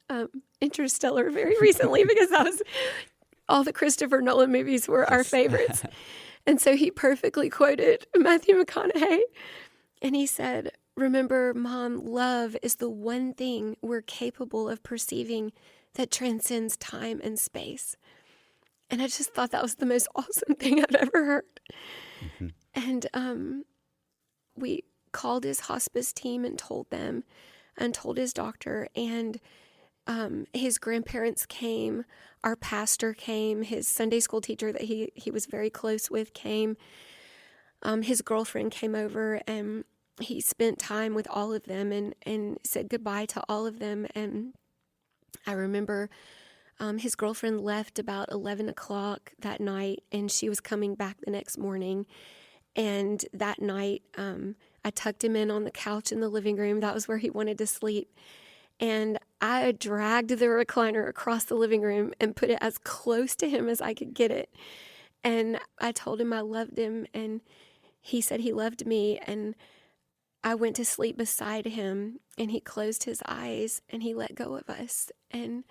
Interstellar very recently because that was all the Christopher Nolan movies were our favorites. And so he perfectly quoted Matthew McConaughey. And he said, remember, Mom, love is the one thing we're capable of perceiving that transcends time and space. And I just thought that was the most awesome thing I've ever heard. Mm-hmm. And we called his hospice team and told them, and told his doctor, and his grandparents came, our pastor came, his Sunday school teacher that he was very close with came, his girlfriend came over, and he spent time with all of them and said goodbye to all of them. And I remember his girlfriend left about 11 o'clock that night, and she was coming back the next morning. And that night, I tucked him in on the couch in the living room. That was where he wanted to sleep. And I dragged the recliner across the living room and put it as close to him as I could get it. And I told him I loved him, and he said he loved me. And I went to sleep beside him, and he closed his eyes, and he let go of us. And,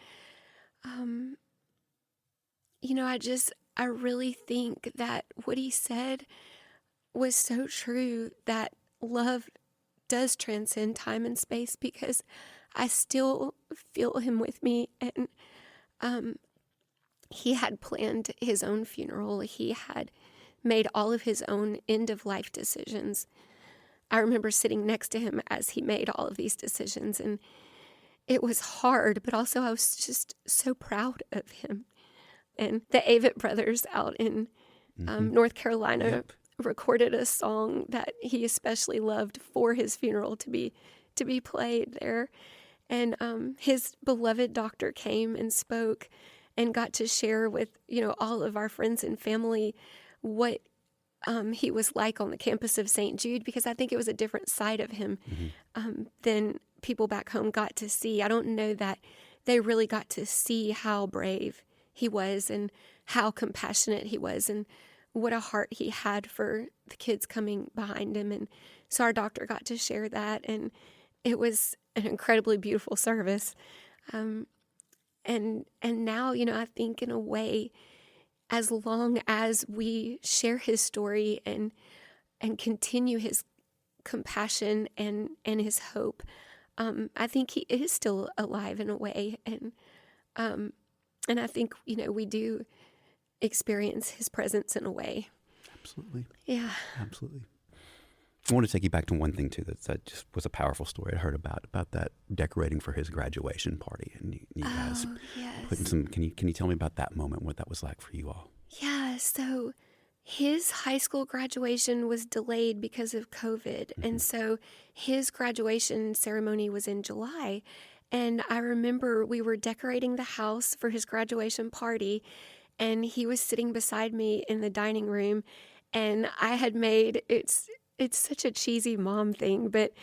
I really think that what he said was so true, that love does transcend time and space, because I still feel him with me. And he had planned his own funeral. He had made all of his own end-of-life decisions. I remember sitting next to him as he made all of these decisions, and it was hard, but also I was just so proud of him. And the Avett brothers out in North Carolina recorded a song that he especially loved for his funeral to be played there. And his beloved doctor came and spoke and got to share with all of our friends and family what he was like on the campus of St. Jude, because I think it was a different side of him than people back home got to see. I don't know that they really got to see how brave he was and how compassionate he was and what a heart he had for the kids coming behind him. And so our doctor got to share that, and it was an incredibly beautiful service. And now, I think in a way, as long as we share his story and continue his compassion and his hope, I think he is still alive in a way. And I think, we do experience his presence in a way. Absolutely. Yeah. Absolutely. I want to take you back to one thing, too, that just was a powerful story I heard about that decorating for his graduation party. And you guys putting some, can you tell me about that moment, what that was like for you all? Yeah, so his high school graduation was delayed because of COVID. Mm-hmm. And so his graduation ceremony was in July. And I remember we were decorating the house for his graduation party, and he was sitting beside me in the dining room, and I had made, it's such a cheesy mom thing, but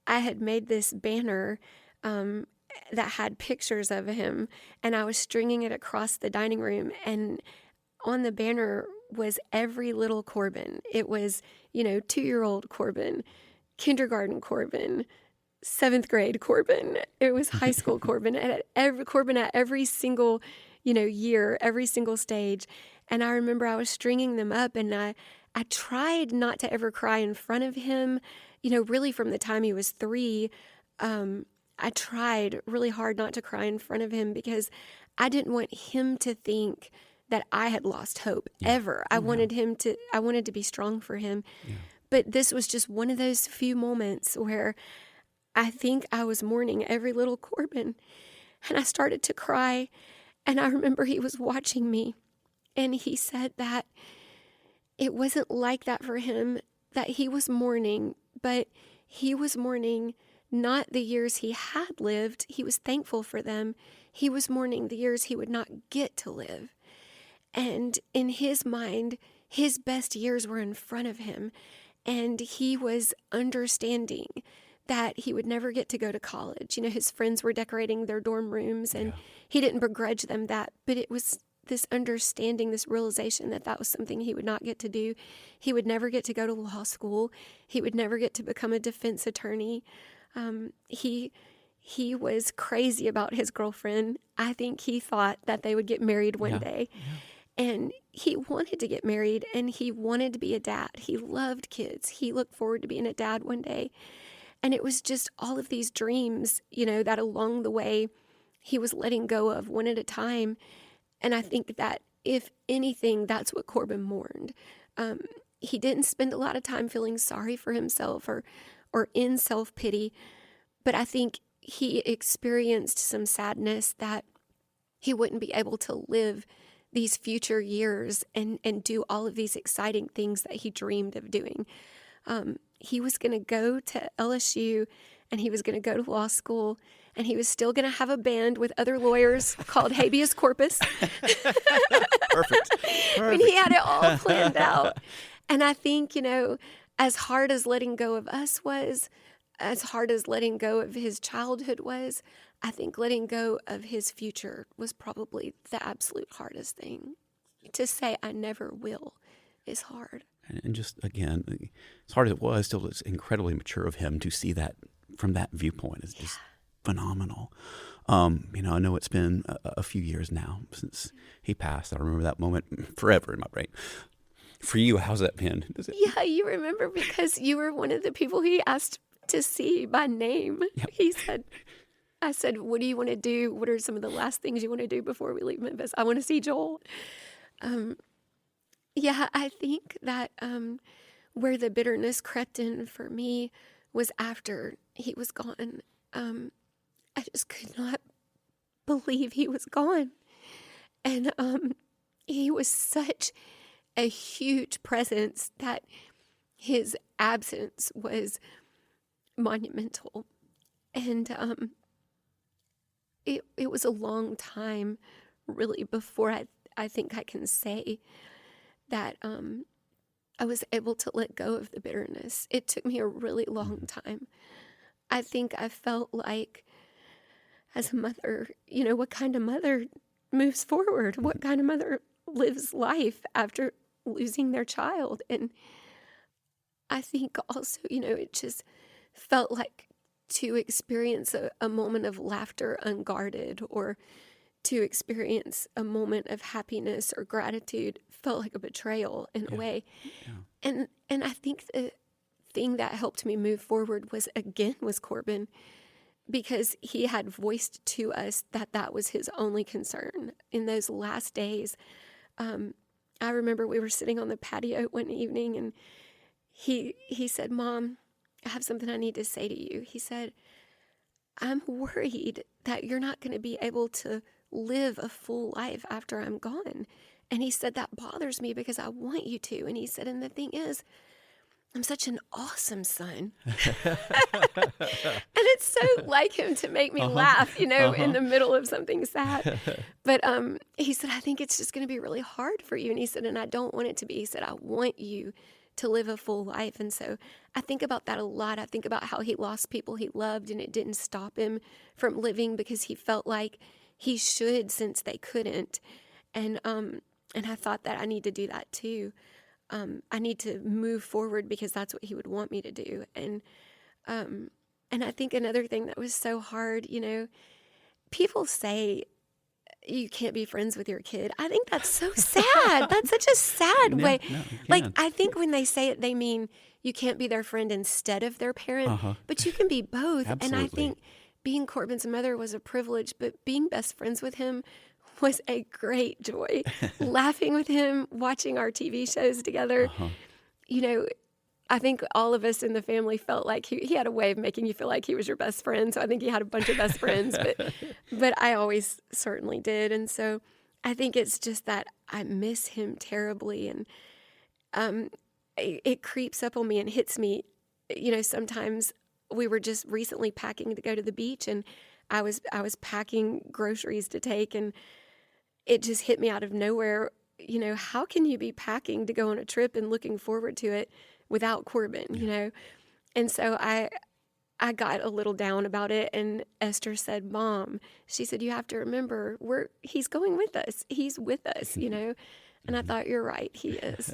I had made this banner that had pictures of him, and I was stringing it across the dining room, and on the banner was every little Corbin. It was, 2-year-old Corbin, kindergarten Corbin, 7th grade Corbin. It was high school Corbin, at every single, year, every single stage. And I remember I was stringing them up, and I tried not to ever cry in front of him, really from the time he was 3. I tried really hard not to cry in front of him because I didn't want him to think that I had lost hope ever. I wanted to be strong for him. Yeah. But this was just one of those few moments where I think I was mourning every little Corbin, and I started to cry. And I remember he was watching me, and he said that it wasn't like that for him, that he was mourning, but he was mourning not the years he had lived. He was thankful for them. He was mourning the years he would not get to live. And in his mind, his best years were in front of him. And he was understanding that he would never get to go to college. You know, his friends were decorating their dorm rooms, and he didn't begrudge them that. But it was this understanding, this realization that that was something he would not get to do. He would never get to go to law school. He would never get to become a defense attorney. He was crazy about his girlfriend. I think he thought that they would get married one day. Yeah. And he wanted to get married, and he wanted to be a dad. He loved kids. He looked forward to being a dad one day. And it was just all of these dreams, you know, that along the way he was letting go of one at a time. And I think that if anything, that's what Corbin mourned. He didn't spend a lot of time feeling sorry for himself or in self-pity, but I think he experienced some sadness that he wouldn't be able to live these future years and do all of these exciting things that he dreamed of doing. He was going to go to LSU, and he was going to go to law school, and he was still going to have a band with other lawyers called Habeas Corpus. Perfect. And he had it all planned out. And I think, you know, as hard as letting go of us was, as hard as letting go of his childhood was, I think letting go of his future was probably the absolute hardest thing. To say I never will is hard. And just, again, as hard as it was, still it's incredibly mature of him to see that from that viewpoint. It's just phenomenal. You know, I know it's been a few years now since he passed. I remember that moment forever in my brain. For you, how's that been? Yeah, you remember because you were one of the people he asked to see by name. Yep. I said, what do you want to do? What are some of the last things you want to do before we leave Memphis? I want to see Joel. Yeah, I think that where the bitterness crept in for me was after he was gone. I just could not believe he was gone. And he was such a huge presence that his absence was monumental. And it was a long time, really, before I think I can say that I was able to let go of the bitterness. It took me a really long time. I think I felt like, as a mother, you know, what kind of mother moves forward? What kind of mother lives life after losing their child? And I think also, you know, it just felt like to experience a moment of laughter unguarded, or to experience a moment of happiness or gratitude felt like a betrayal in a way. Yeah. And I think the thing that helped me move forward was Corbin, because he had voiced to us that was his only concern in those last days. I remember we were sitting on the patio one evening, and he said, "Mom, I have something I need to say to you." He said, "I'm worried that you're not going to be able to live a full life after I'm gone." And he said, "That bothers me because I want you to." And he said, "And the thing is, I'm such an awesome son." And it's so like him to make me laugh, you know, in the middle of something sad. But he said, "I think it's just going to be really hard for you." And he said, "And I don't want it to be." He said, "I want you to live a full life." And so I think about that a lot. I think about how he lost people he loved, and it didn't stop him from living because he felt like he should, since they couldn't. And I thought that I need to do that too. I need to move forward because that's what he would want me to do. And I think another thing that was so hard, you know, people say you can't be friends with your kid. I think that's so sad. That's such a sad way. No, like, I think when they say it, they mean you can't be their friend instead of their parent, but you can be both. Absolutely. And I think being Corbin's mother was a privilege, but being best friends with him was a great joy. Laughing with him, watching our TV shows together. You know, I think all of us in the family felt like he had a way of making you feel like he was your best friend. So I think he had a bunch of best friends, but I always certainly did. And so I think it's just that I miss him terribly. it creeps up on me and hits me. Sometimes we were just recently packing to go to the beach, and I was packing groceries to take, and it just hit me out of nowhere. How can you be packing to go on a trip and looking forward to it without Corbin? And so I got a little down about it, and Esther said, "Mom," she said, "you have to remember, he's going with us. He's with us, And I thought, you're right, he is.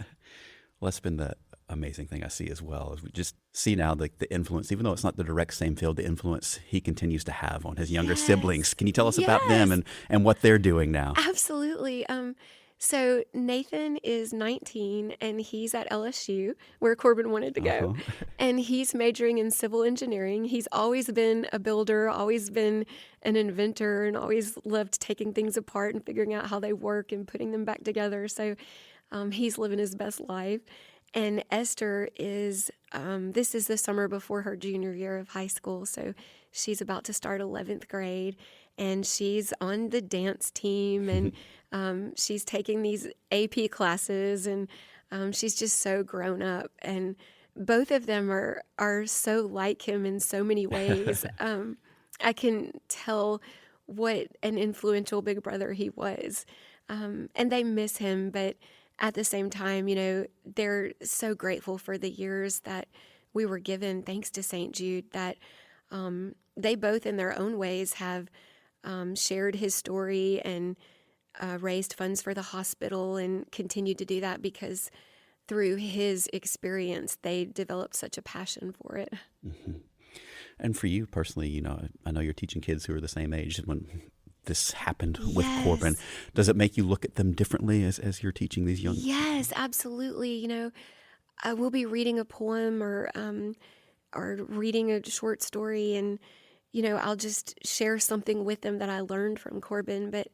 Well, that's been the amazing thing I see as well, is we just see now the influence, even though it's not the direct same field, the influence he continues to have on his younger siblings. Can you tell us about them and what they're doing now? Absolutely. So Nathan is 19, and he's at LSU, where Corbin wanted to go. And he's majoring in civil engineering. He's always been a builder, always been an inventor, and always loved taking things apart and figuring out how they work and putting them back together. So he's living his best life. And Esther is, this is the summer before her junior year of high school. So she's about to start 11th grade, and she's on the dance team, and she's taking these AP classes, and she's just so grown up. And both of them are so like him in so many ways. I can tell what an influential big brother he was. And they miss him, but at the same time, they're so grateful for the years that we were given thanks to St. Jude, that they both in their own ways have shared his story and raised funds for the hospital, and continued to do that because through his experience, they developed such a passion for it. Mm-hmm. And for you personally, I know you're teaching kids who are the same age when this happened with Corbin. Does it make you look at them differently as you're teaching these young? Yes, absolutely. I will be reading a poem or reading a short story, and I'll just share something with them that I learned from Corbin. But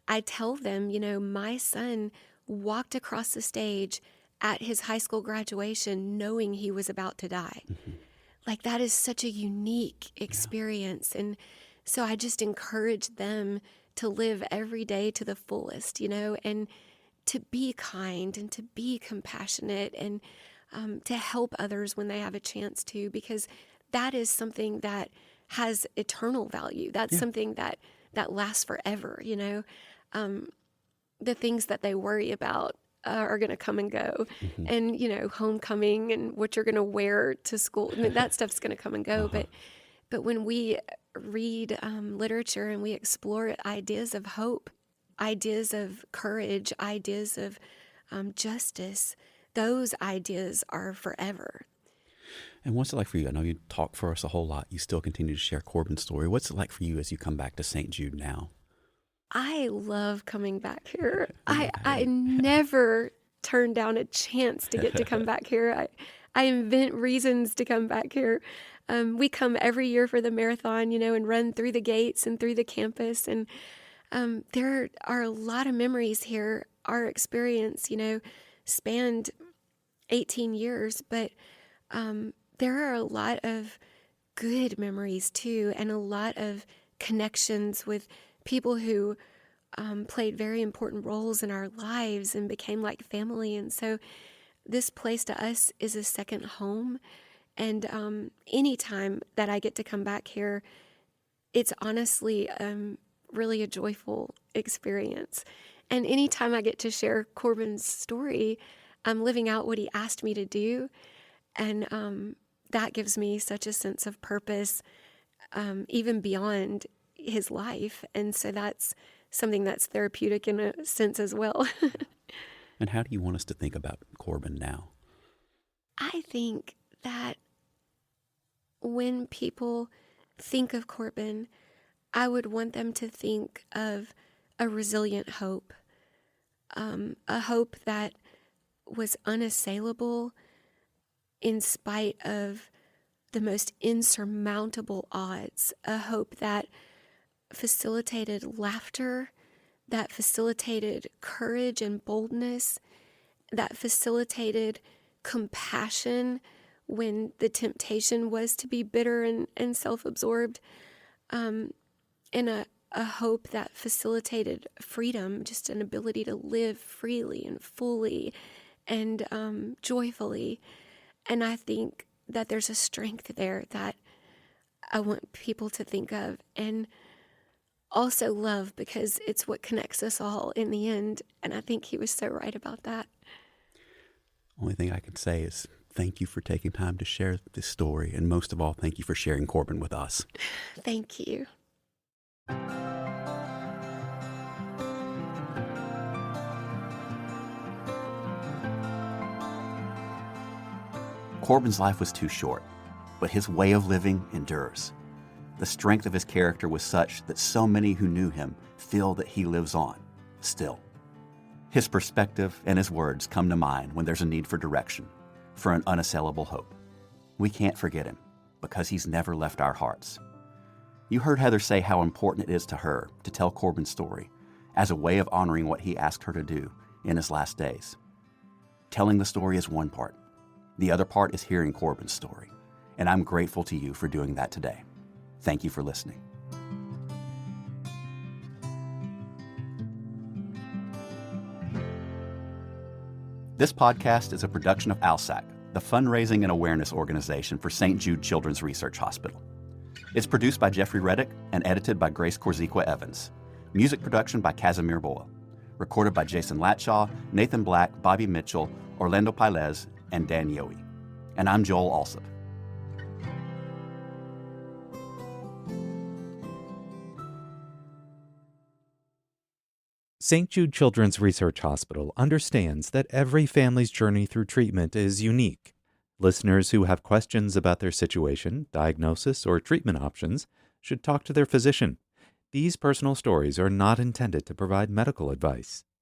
I tell them, my son walked across the stage at his high school graduation knowing he was about to die. Mm-hmm. Like, that is such a unique experience. And so I just encourage them to live every day to the fullest, and to be kind and to be compassionate, and to help others when they have a chance to, because that is something that has eternal value. That's something that lasts forever, The things that they worry about are going to come and go. Mm-hmm. And, homecoming and what you're going to wear to school, that stuff's going to come and go. But when we read literature and we explore ideas of hope, ideas of courage, ideas of justice, those ideas are forever. And what's it like for you? I know you talk for us a whole lot. You still continue to share Corbin's story. What's it like for you as you come back to St. Jude now? I love coming back here. I never turn down a chance to get to come back here. I invent reasons to come back here. We come every year for the marathon, and run through the gates and through the campus. And there are a lot of memories here. Our experience, spanned 18 years, but there are a lot of good memories too, and a lot of connections with people who played very important roles in our lives and became like family. And so this place to us is a second home. And anytime that I get to come back here, it's honestly really a joyful experience. And anytime I get to share Corbin's story, I'm living out what he asked me to do. And that gives me such a sense of purpose, even beyond his life. And so that's something that's therapeutic in a sense as well. And how do you want us to think about Corbin now? I think that when people think of Corbin, I would want them to think of a resilient hope, a hope that was unassailable in spite of the most insurmountable odds, a hope that facilitated laughter, that facilitated courage and boldness, that facilitated compassion when the temptation was to be bitter and self-absorbed, and a hope that facilitated freedom, just an ability to live freely and fully and joyfully. And I think that there's a strength there that I want people to think of, and also love, because it's what connects us all in the end. And I think he was so right about that. Only thing I can say is thank you for taking time to share this story. And most of all, thank you for sharing Corbin with us. Thank you. Corbin's life was too short, but his way of living endures. The strength of his character was such that so many who knew him feel that he lives on, still. His perspective and his words come to mind when there's a need for direction, for an unassailable hope. We can't forget him, because he's never left our hearts. You heard Heather say how important it is to her to tell Corbin's story as a way of honoring what he asked her to do in his last days. Telling the story is one part. The other part is hearing Corbin's story, and I'm grateful to you for doing that today. Thank you for listening. This podcast is a production of ALSAC, the fundraising and awareness organization for St. Jude Children's Research Hospital. It's produced by Jeffrey Reddick and edited by Grace Korziqua Evans. Music production by Casimir Boyle. Recorded by Jason Latshaw, Nathan Black, Bobby Mitchell, Orlando Pilez, and Dan Yohe. And I'm Joel Alsop. St. Jude Children's Research Hospital understands that every family's journey through treatment is unique. Listeners who have questions about their situation, diagnosis, or treatment options should talk to their physician. These personal stories are not intended to provide medical advice.